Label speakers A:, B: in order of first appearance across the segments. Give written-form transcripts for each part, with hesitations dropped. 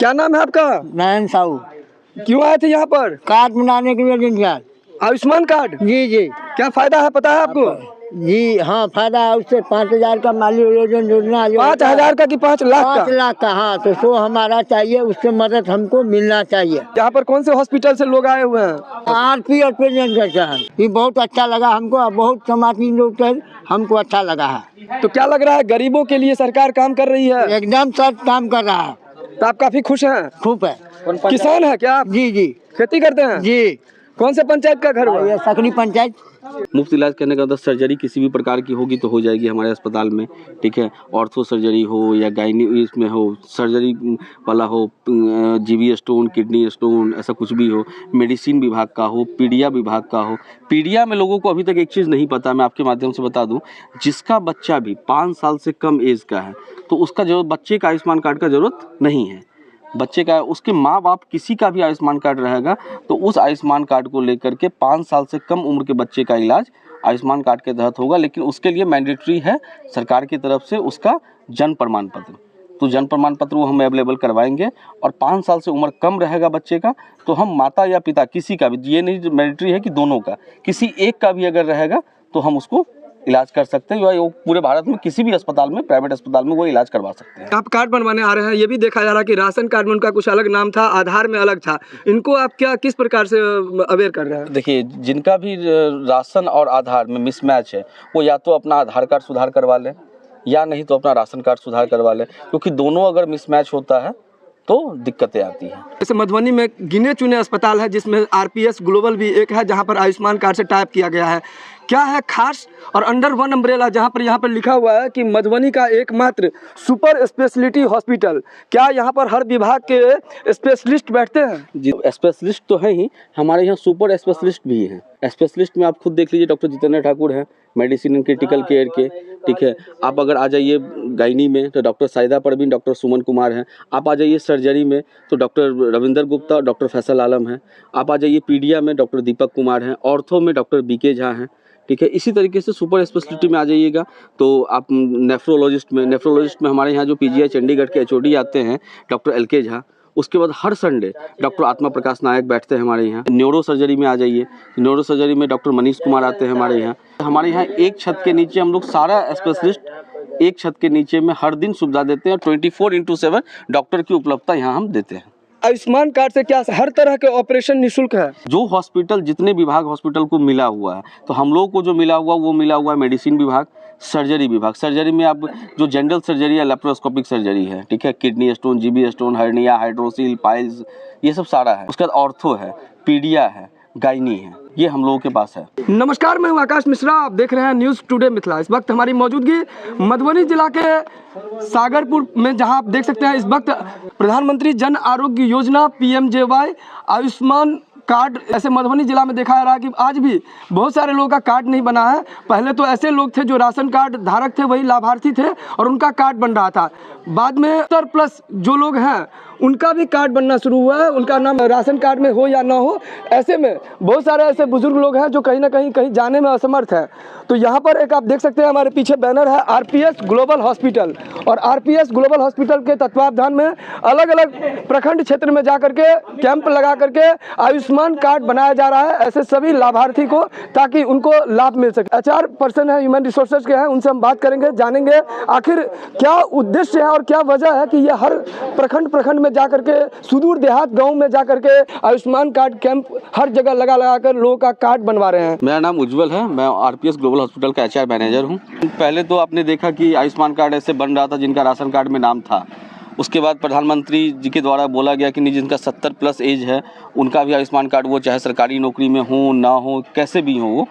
A: क्या नाम है आपका?
B: नयन साहू।
A: क्यों आए थे यहाँ पर?
B: कार्ड बनाने के लिए इंतजार।
A: आयुष्मान कार्ड?
B: जी जी।
A: क्या फायदा है पता है आपको?
B: जी हाँ, फायदा है उससे। 5,000 का माली योजना।
A: 5,000 का कि 5 लाख का?
B: 5 लाख का। हाँ, तो सो हमारा चाहिए, उससे मदद हमको मिलना चाहिए।
A: यहाँ पर कौन से हॉस्पिटल से लोग आए हुए हैं?
B: RP और प्रेजेंट करता है। ये बहुत अच्छा लगा हमको, बहुत समाजी लोग हमको अच्छा लगा है।
A: तो क्या लग रहा है गरीबों के लिए सरकार काम कर रही है?
B: एकदम सच काम कर रहा है।
A: तो आप काफी खुश हैं?
B: खूब है।
A: किसान है क्या आप?
B: जी जी।
A: खेती करते हैं?
B: जी।
A: कौन से पंचायत का घर हुआ?
B: ये सकरी पंचायत।
C: मुफ्त इलाज करने का मतलब सर्जरी किसी भी प्रकार की होगी तो हो जाएगी हमारे अस्पताल में, ठीक है। ऑर्थो सर्जरी हो या गायनी इसमें हो, सर्जरी वाला हो, जीवी स्टोन, किडनी स्टोन, ऐसा कुछ भी हो, मेडिसिन विभाग का हो, पीडिया विभाग का हो। पीडिया में लोगों को अभी तक एक चीज़ नहीं पता, मैं आपके माध्यम से बता दूं, जिसका बच्चा भी 5 साल से कम एज का है तो उसका जो बच्चे का आयुष्मान कार्ड का जरूरत नहीं है। बच्चे का, उसके माँ बाप किसी का भी आयुष्मान कार्ड रहेगा तो उस आयुष्मान कार्ड को लेकर के 5 साल से कम उम्र के बच्चे का इलाज आयुष्मान कार्ड के तहत होगा। लेकिन उसके लिए मैंडेटरी है सरकार की तरफ से उसका जन्म प्रमाण पत्र। तो जन्म प्रमाण पत्र वो हम अवेलेबल करवाएंगे। और 5 साल से उम्र कम रहेगा बच्चे का तो हम माता या पिता किसी का भी, ये नहीं मैंडेटरी है कि दोनों का, किसी एक का भी अगर रहेगा तो हम उसको इलाज कर सकते हैं। वो पूरे भारत में किसी भी अस्पताल में, प्राइवेट अस्पताल में वो इलाज करवा सकते हैं।
A: आप कार्ड बनवाने आ रहे हैं, ये भी देखा जा रहा है कि राशन कार्ड में उनका कुछ अलग नाम था, आधार में अलग था। इनको आप क्या किस प्रकार से अवेयर कर रहे हैं?
C: देखिए, जिनका भी राशन और आधार में मिसमैच है वो या तो अपना आधार कार्ड सुधार करवा लें या नहीं तो अपना राशन कार्ड सुधार करवा लें, क्योंकि दोनों अगर मिसमैच होता है तो दिक्कतें आती हैं।
A: जैसे मधुबनी में गिने चुने अस्पताल है जिसमें RPS ग्लोबल भी एक है जहां पर आयुष्मान कार्ड से टाइप किया गया है। क्या है खास और अंडर वन अम्ब्रेला जहां पर यहाँ पर लिखा हुआ है कि मधुबनी का एकमात्र सुपर स्पेशलिटी हॉस्पिटल, क्या यहाँ पर हर विभाग के स्पेशलिस्ट बैठते हैं?
C: जी, स्पेशलिस्ट तो है ही, हमारे यहाँ सुपर स्पेशलिस्ट भी हैं। स्पेशलिस्ट में आप खुद देख लीजिए, डॉक्टर जितेंद्र ठाकुर हैं, मेडिसिन एंड क्रिटिकल केयर के, ठीक है। आप अगर आ जाइए गायनी में तो डॉक्टर साहिदा परवीन, डॉक्टर सुमन कुमार हैं। आप आ जाइए सर्जरी में तो डॉक्टर रविंदर गुप्ता, डॉक्टर फैसल आलम हैं। आप आ जाइए पीडिया में डॉक्टर दीपक कुमार हैं। ऑर्थो में डॉक्टर BK झा हैं, ठीक है। इसी तरीके से सुपर स्पेशलिटी में आ जाइएगा तो आप नेफ्रोलॉजिस्ट में हमारे यहाँ जो PGI चंडीगढ़ के HOD आते हैं डॉक्टर LK झा। उसके बाद हर संडे डॉक्टर आत्मा प्रकाश नायक बैठते हैं हमारे यहाँ। न्यूरो सर्जरी में आ जाइए, न्यूरो सर्जरी में डॉक्टर मनीष कुमार आते हैं हमारे यहाँ। हमारे यहाँ एक छत के नीचे हम लोग सारा स्पेशलिस्ट एक छत के नीचे में हर दिन सुविधा देते हैं। 24/7 डॉक्टर की उपलब्धता यहाँ हम देते हैं।
A: आयुष्मान कार्ड से क्या हर तरह के ऑपरेशन निःशुल्क है?
C: जो हॉस्पिटल, जितने विभाग हॉस्पिटल को मिला हुआ है, तो हम लोगों को जो मिला हुआ है मेडिसिन विभाग, सर्जरी विभाग। सर्जरी में आप जो जनरल सर्जरी या लेप्रोस्कोपिक सर्जरी है, ठीक है, kidney stone, GB stone, hernia, hydrocele, piles, ये सब सारा है। उसके बाद ऑर्थो है, पीडिया है, गायनी है, ये हम लोगों के पास है।
A: नमस्कार, मैं हूं आकाश मिश्रा, आप देख रहे हैं न्यूज़ टुडे मिथिला। इस वक्त हमारी मौजूदगी मधुबनी जिला के सागरपुर में, जहां आप देख सकते हैं इस वक्त प्रधानमंत्री जन आरोग्य योजना PMJY आयुष्मान कार्ड, ऐसे मधुबनी जिला में देखा जा रहा है कि आज भी बहुत सारे लोगों का कार्ड नहीं बना है। पहले तो ऐसे लोग थे जो राशन कार्ड धारक थे, वही लाभार्थी थे और उनका कार्ड बन रहा था। बाद में 70+ जो लोग हैं उनका भी कार्ड बनना शुरू हुआ है, उनका नाम राशन कार्ड में हो या ना हो। ऐसे में बहुत सारे ऐसे बुजुर्ग लोग हैं जो कहीं ना कहीं जाने में असमर्थ हैं। तो यहाँ पर एक आप देख सकते हैं हमारे पीछे बैनर है RPS ग्लोबल हॉस्पिटल, और RPS ग्लोबल हॉस्पिटल के तत्वावधान में अलग अलग प्रखंड क्षेत्र में जा करके कैंप लगा करके आयुष्मान कार्ड बनाया जा रहा है ऐसे सभी लाभार्थी को, ताकि उनको लाभ मिल सके। HR पर्सन है, ह्यूमन रिसोर्सेज के हैं, उनसे हम बात करेंगे, जानेंगे आखिर क्या उद्देश्य है और क्या वजह है कि ये हर प्रखंड में जा करके, सुदूर देहात गाँव में जा करके आयुष्मान कार्ड कैंप हर जगह लगा कर लोगों का कार्ड बनवा रहे हैं।
C: मेरा नाम उज्जवल है, मैं RPS ग्लोबल हॉस्पिटल का HR मैनेजर हूँ। पहले तो आपने देखा कि आयुष्मान कार्ड ऐसे बन रहा था जिनका राशन कार्ड में नाम था। उसके बाद प्रधानमंत्री जी के द्वारा बोला गया कि नहीं, जिनका 70+ एज है उनका भी आयुष्मान कार्ड, वो चाहे सरकारी नौकरी में हो ना हो, कैसे भी हो,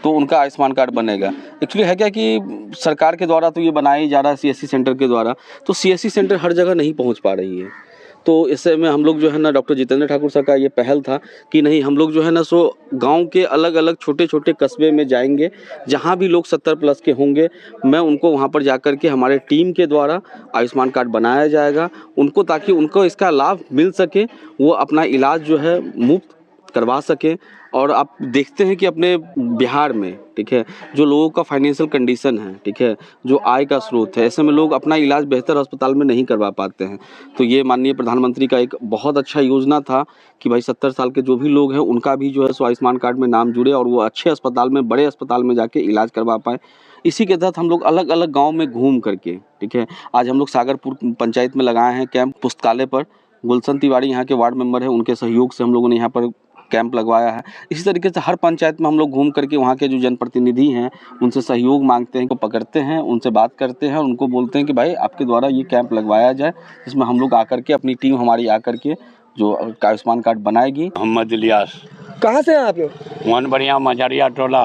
C: तो उनका आयुष्मान कार्ड बनेगा। एक्चुअली है क्या कि सरकार के द्वारा तो ये बनाया ही जा रहा है CSC सेंटर के द्वारा, तो CSC सेंटर हर जगह नहीं पहुँच पा रही है। तो इससे में हम लोग जो है ना, डॉक्टर जितेंद्र ठाकुर साहब का ये पहल था कि नहीं, हम लोग जो है ना सो गांव के अलग अलग छोटे छोटे कस्बे में जाएंगे, जहां भी लोग 70+ के होंगे, मैं उनको वहां पर जाकर के हमारे टीम के द्वारा आयुष्मान कार्ड बनाया जाएगा उनको, ताकि उनको इसका लाभ मिल सके, वो अपना इलाज जो है मुफ्त करवा सकें। और आप देखते हैं कि अपने बिहार में, ठीक है, जो लोगों का फाइनेंशियल कंडीशन है, ठीक है, जो आय का स्रोत है, ऐसे में लोग अपना इलाज बेहतर अस्पताल में नहीं करवा पाते हैं। तो ये माननीय प्रधानमंत्री का एक बहुत अच्छा योजना था कि भाई 70 साल के जो भी लोग हैं उनका भी जो है सो आयुष्मान कार्ड में नाम जुड़े और वो अच्छे अस्पताल में, बड़े अस्पताल में जाके इलाज करवा पाए। इसी के तहत हम लोग अलग अलग गाँव में घूम करके, ठीक है, आज हम लोग सागरपुर पंचायत में लगाए हैं कैंप पुस्तकालय पर। गुलशन तिवारी यहाँ के वार्ड मेंबर हैं, उनके सहयोग से हम लोगों ने यहाँ पर कैंप लगवाया है। इसी तरीके से हर पंचायत में हम लोग घूम करके वहाँ के जो जनप्रतिनिधि हैं उनसे सहयोग मांगते हैं, को पकड़ते हैं, उनसे बात करते हैं और उनको बोलते हैं कि भाई आपके द्वारा ये कैंप लगवाया जाए, जिसमें हम लोग आकर के, अपनी टीम हमारी आकर के जो आयुष्मान कार्ड बनाएगी।
D: मोहम्मद इलियास,
A: कहाँ से हैं आप लोग?
D: मोहन बढ़िया मजरिया टोला।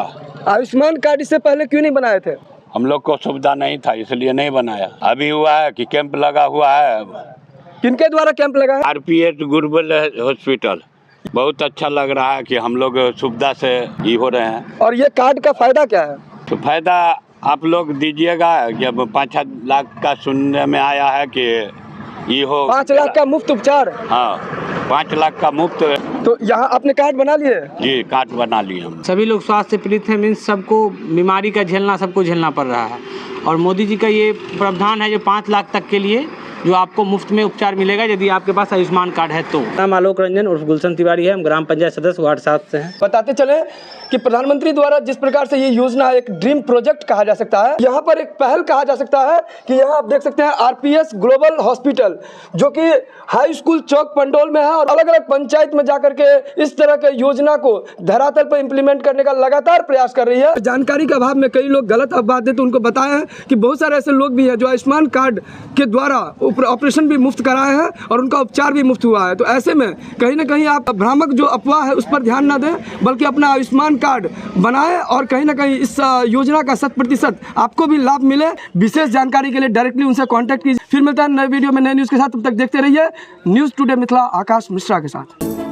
A: आयुष्मान कार्ड इससे पहले क्यों नहीं बनाए थे?
D: हम लोग को सुविधा नहीं था इसलिए नहीं बनाया। अभी हुआ है कि कैंप लगा हुआ है।
A: किनके द्वारा कैंप लगा है?
D: RPH Gurbal hospital. बहुत अच्छा लग रहा है कि हम लोग सुविधा से ये हो रहे हैं।
A: और ये कार्ड का फायदा क्या है?
D: तो फायदा आप लोग दीजिएगा। जब 5 लाख का सुनने में आया है कि ये हो
A: 5 लाख का मुफ्त उपचार।
D: हाँ, 5 लाख का मुफ्त।
A: तो यहाँ आपने कार्ड बना लिए?
D: जी, कार्ड बना लिए हम।
E: सभी लोग स्वास्थ्य से पीड़ित हैं, मीन्स सबको बीमारी का झेलना, सबको झेलना पड़ रहा है। और मोदी जी का ये प्रावधान है जो 5 लाख तक के लिए जो आपको मुफ्त में उपचार मिलेगा यदि आपके पास आयुष्मान कार्ड है तो। नाम आलोक रंजन उर्फ गुलशन तिवारी है, हम ग्राम पंचायत सदस्य वार्ड 7 से हैं।
A: बताते चले कि प्रधानमंत्री द्वारा जिस प्रकार से ये योजना एक ड्रीम प्रोजेक्ट कहा जा सकता है, यहाँ पर एक पहल कहा जा सकता है कि यहाँ आप देख सकते हैं RPS ग्लोबल हॉस्पिटल जो कि हाई स्कूल चौक पंडोल में है और अलग अलग पंचायत में जाकर के इस तरह के योजना को धरातल पर इम्प्लीमेंट करने का लगातार प्रयास कर रही है। जानकारी के अभाव में कई लोग गलत अफवाह देते, तो उनको बताया है कि बहुत सारे ऐसे लोग भी हैं जो आयुष्मान कार्ड के द्वारा ऑपरेशन भी मुफ्त कराए हैं और उनका उपचार भी मुफ्त हुआ है। तो ऐसे में कहीं ना कहीं आप भ्रामक जो अफवाह है उस पर ध्यान न दें, बल्कि अपना आयुष्मान कार्ड बनाएं और कहीं ना कहीं इस योजना का 100% आपको भी लाभ मिले। विशेष जानकारी के लिए डायरेक्टली उनसे कांटेक्ट कीजिए। फिर मिलता है नए वीडियो में नए न्यूज़ के साथ, तब तक देखते रहिए न्यूज़ टुडे मिथिला आकाश मिश्रा के साथ।